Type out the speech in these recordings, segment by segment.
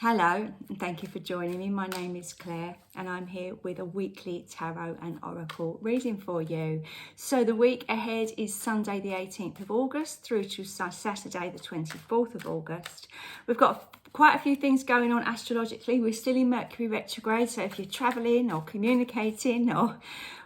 Hello, and thank you for joining me. My name is Claire, and I'm here with a weekly tarot and oracle reading for you. So the week ahead is Sunday the 18th of August through to Saturday the 24th of August. We've got quite a few things going on astrologically. We're still in Mercury retrograde, so if you're travelling or communicating or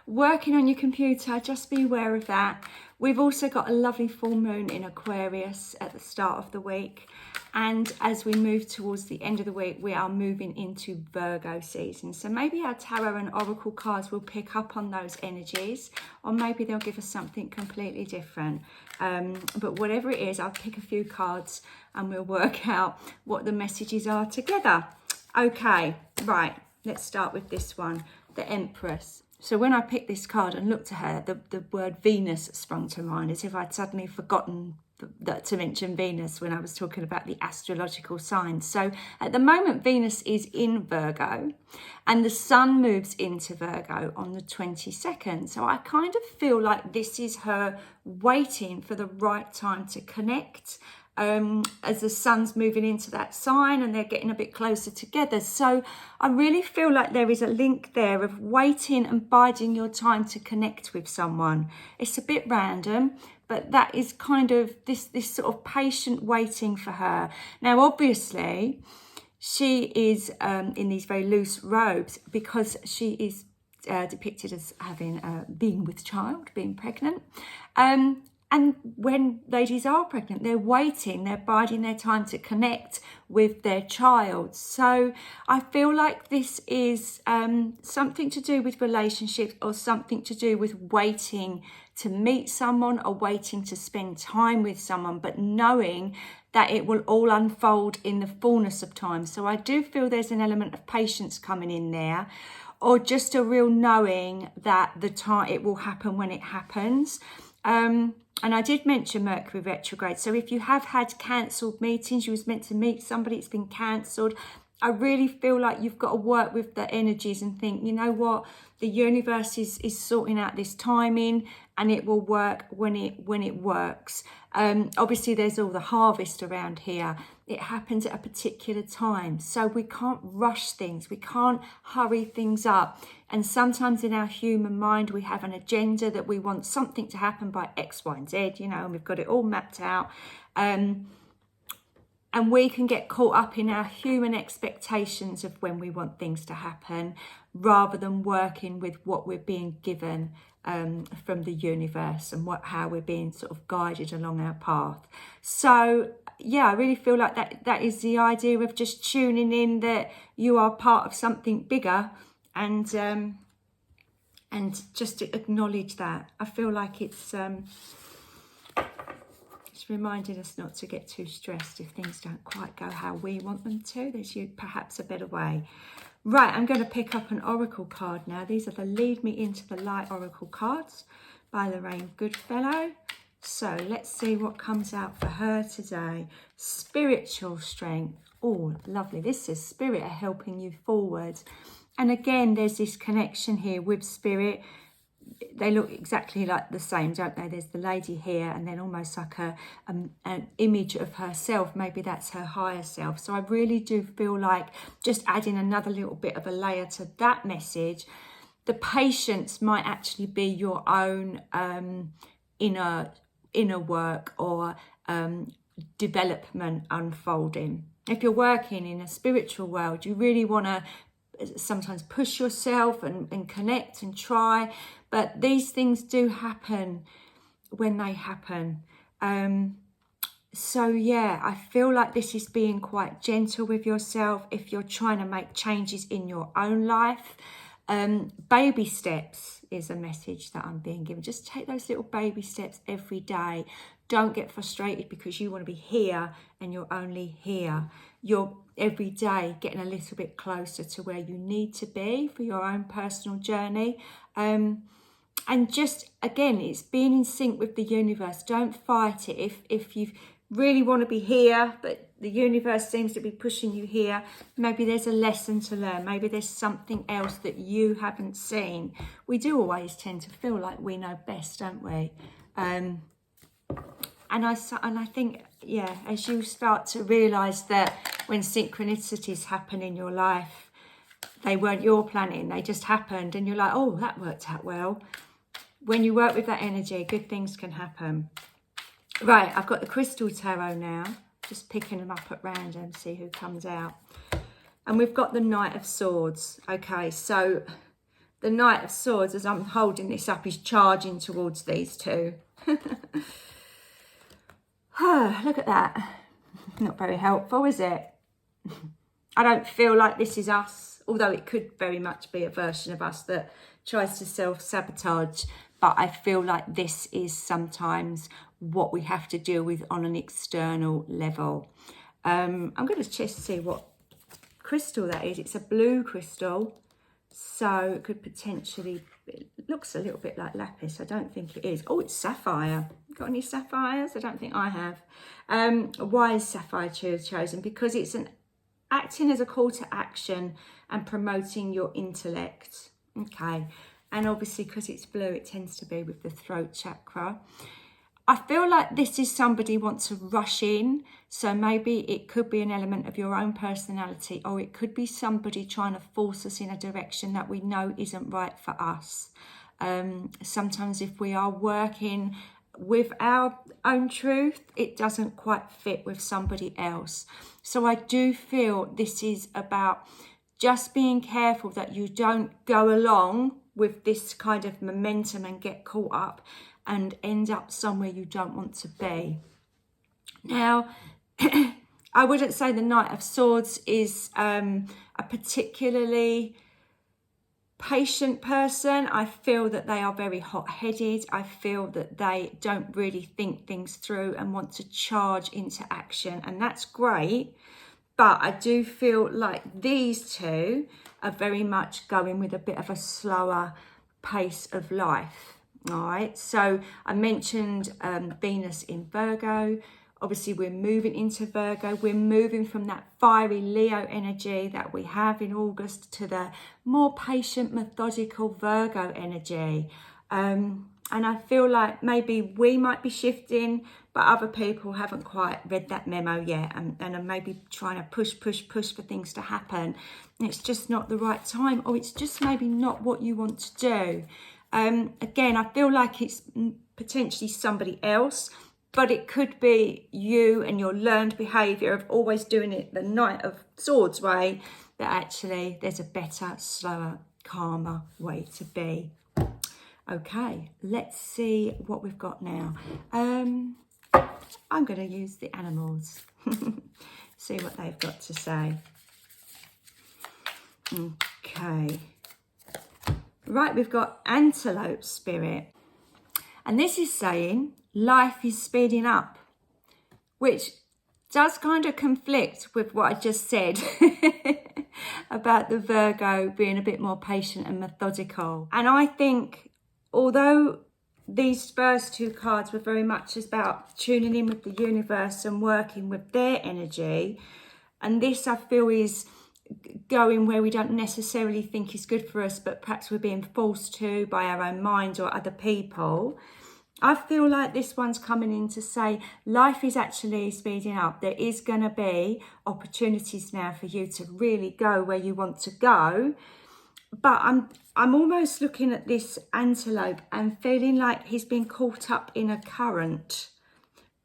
working on your computer, just be aware of that. We've also got a lovely full moon in Aquarius at the start of the week. And as we move towards the end of the week, we are moving into Virgo season. So maybe our tarot and oracle cards will pick up on those energies, or maybe they'll give us something completely different. But whatever it is, I'll pick a few cards and we'll work out what the messages are together. Okay, right, let's start with this one, the Empress. So when I picked this card and looked at her, the word Venus sprung to mind, as if I'd suddenly forgotten to mention Venus when I was talking about the astrological signs. So at the moment, Venus is in Virgo and the Sun moves into Virgo on the 22nd. So I kind of feel like this is her waiting for the right time to connect. As the Sun's moving into that sign and they're getting a bit closer together. So I really feel like there is a link there of waiting and biding your time to connect with someone. It's a bit random, but that is kind of this sort of patient waiting for her. Now, obviously, she is in these very loose robes because she is depicted as having being with child, being pregnant. And when ladies are pregnant, they're waiting, they're biding their time to connect with their child. So I feel like this is something to do with relationships or something to do with waiting to meet someone or waiting to spend time with someone, but knowing that it will all unfold in the fullness of time. So I do feel there's an element of patience coming in there, or just a real knowing that it will happen when it happens. And I did mention Mercury retrograde. So if you have had cancelled meetings, you was meant to meet somebody, it's been cancelled. I really feel like you've got to work with the energies and think, you know what, the universe is sorting out this timing and it will work when it works. Obviously, there's all the harvest around here. It happens at a particular time. So we can't rush things. We can't hurry things up. And sometimes in our human mind, we have an agenda that we want something to happen by X, Y, and Z, and we've got it all mapped out. And we can get caught up in our human expectations of when we want things to happen, rather than working with what we're being given from the universe and how we're being sort of guided along our path. So yeah, I really feel like that is the idea of just tuning in that you are part of something bigger, and just to acknowledge that. I feel like it's reminding us not to get too stressed if things don't quite go how we want them to. There's perhaps a better way. Right, I'm going to pick up an oracle card now. These are the Lead Me Into the Light oracle cards by Lorraine Goodfellow. So let's see what comes out for her today. Spiritual strength. Oh, lovely. This says spirit are helping you forward. And again, there's this connection here with spirit. They look exactly like the same, don't they? There's the lady here and then almost like an image of herself. Maybe that's her higher self. So I really do feel like just adding another little bit of a layer to that message. The patience might actually be your own inner work or development unfolding. If you're working in a spiritual world, you really want to sometimes push yourself and connect and try, but these things do happen when they happen. So yeah, I feel like this is being quite gentle with yourself if you're trying to make changes in your own life. Baby steps is a message that I'm being given. Just take those little baby steps every day. Don't get frustrated because you want to be here and you're only here. You're every day getting a little bit closer to where you need to be for your own personal journey. And just, again, it's being in sync with the universe. Don't fight it. If you really want to be here, but the universe seems to be pushing you here, maybe there's a lesson to learn. Maybe there's something else that you haven't seen. We do always tend to feel like we know best, don't we? And I think, yeah, as you start to realise that when synchronicities happen in your life, they weren't your planning, they just happened, and you're like, oh, that worked out well. When you work with that energy, good things can happen. Right, I've got the Crystal Tarot now, just picking them up at random, see who comes out. And we've got the Knight of Swords. Okay, so the Knight of Swords, as I'm holding this up, is charging towards these two. Look at that. Not very helpful, is it? I don't feel like this is us, although it could very much be a version of us that tries to self-sabotage. But I feel like this is sometimes what we have to deal with on an external level. I'm going to just see what crystal that is. It's a blue crystal, so it could potentially, it looks a little bit like lapis. I don't think it is. Oh, it's sapphire. Got any sapphires? I don't think I have. Why is sapphire chosen? Because it's acting as a call to action and promoting your intellect. Okay, and obviously because it's blue, it tends to be with the throat chakra. I feel like this is somebody wants to rush in, so maybe it could be an element of your own personality, or it could be somebody trying to force us in a direction that we know isn't right for us. Sometimes if we are working with our own truth, it doesn't quite fit with somebody else. So I do feel this is about just being careful that you don't go along with this kind of momentum and get caught up and end up somewhere you don't want to be. Now, I wouldn't say the Knight of Swords is a particularly patient person. I feel that they are very hot-headed. I feel that they don't really think things through and want to charge into action, and that's great. But I do feel like these two are very much going with a bit of a slower pace of life. All right, so I mentioned Venus in Virgo. Obviously, we're moving into Virgo. We're moving from that fiery Leo energy that we have in August to the more patient, methodical Virgo energy. And I feel like maybe we might be shifting, but other people haven't quite read that memo yet and are maybe trying to push for things to happen. And it's just not the right time, or it's just maybe not what you want to do. Again, I feel like it's potentially somebody else, but it could be you and your learned behaviour of always doing it the Knight of Swords way, that actually there's a better, slower, calmer way to be. Okay, let's see what we've got now. I'm going to use the animals, see what they've got to say. Okay. Right, we've got Antelope Spirit. And this is saying life is speeding up, which does kind of conflict with what I just said about the Virgo being a bit more patient and methodical. And I think, although these first two cards were very much about tuning in with the universe and working with their energy, and this I feel is going where we don't necessarily think is good for us, but perhaps we're being forced to by our own mind or other people. I feel like this one's coming in to say life is actually speeding up. There is going to be opportunities now for you to really go where you want to go. But I'm almost looking at this antelope and feeling like he's been caught up in a current.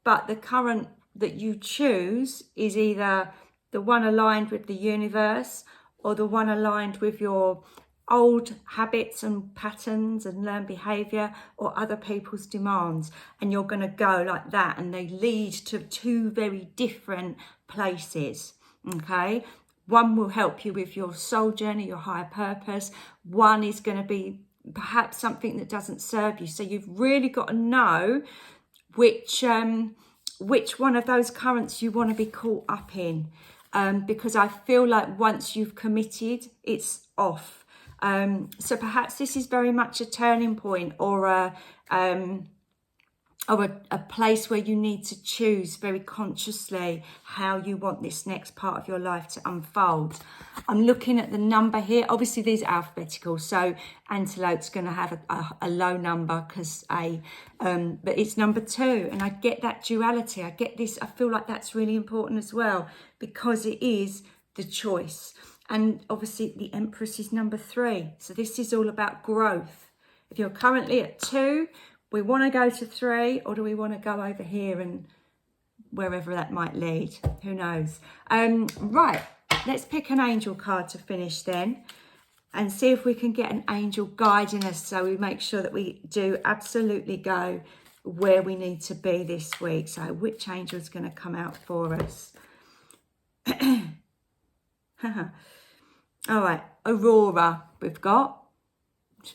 But the current that you choose is either the one aligned with the universe or the one aligned with your old habits and patterns and learned behaviour or other people's demands. And you're going to go like that, and they lead to two very different places. Okay? One will help you with your soul journey, your higher purpose. One is going to be perhaps something that doesn't serve you. So you've really got to know which one of those currents you want to be caught up in. Because I feel like once you've committed, it's off. So perhaps this is very much a turning point or a or a place where you need to choose very consciously how you want this next part of your life to unfold. I'm looking at the number here. Obviously, these are alphabetical, so Antelope's going to have a low number because but it's number 2, and I get that duality. I get this. I feel like that's really important as well because it is the choice. And obviously, the Empress is number 3, so this is all about growth. If you're currently at 2, we want to go to 3, or do we want to go over here and wherever that might lead? Who knows? Right, let's pick an angel card to finish then and see if we can get an angel guiding us so we make sure that we do absolutely go where we need to be this week. So which angel is going to come out for us? All right, Aurora we've got.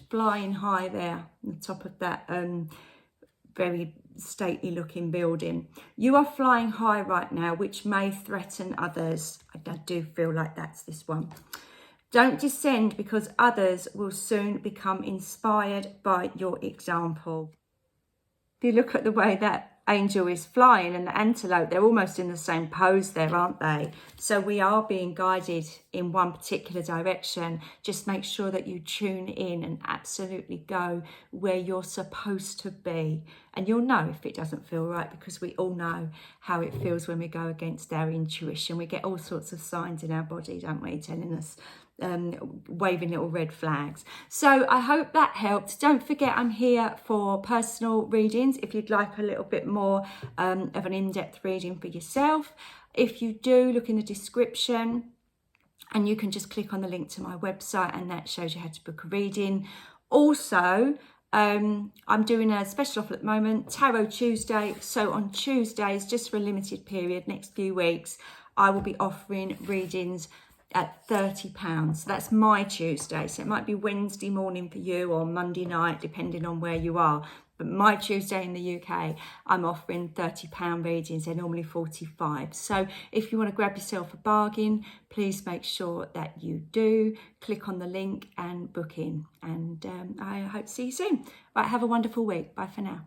Flying high there on the top of that very stately looking building. You are flying high right now, which may threaten others. I do feel like that's this one. Don't descend because others will soon become inspired by your example. If you look at the way that angel is flying and the antelope, they're almost in the same pose there, aren't they? So we are being guided in one particular direction. Just make sure that you tune in and absolutely go where you're supposed to be. And you'll know if it doesn't feel right, because we all know how it feels when we go against our intuition. We get all sorts of signs in our body, don't we, telling us, waving little red flags. So I hope that helped. Don't forget, I'm here for personal readings if you'd like a little bit more of an in-depth reading for yourself. If you do, look in the description and you can just click on the link to my website, and that shows you how to book a reading. Also, I'm doing a special offer at the moment, Tarot Tuesday. So on Tuesdays, just for a limited period, next few weeks, I will be offering readings at £30. So that's my Tuesday. So it might be Wednesday morning for you or Monday night, depending on where you are. But my Tuesday in the UK, I'm offering £30 readings. They're normally 45. So if you want to grab yourself a bargain, please make sure that you do. Click on the link and book in. And I hope to see you soon. Right, have a wonderful week. Bye for now.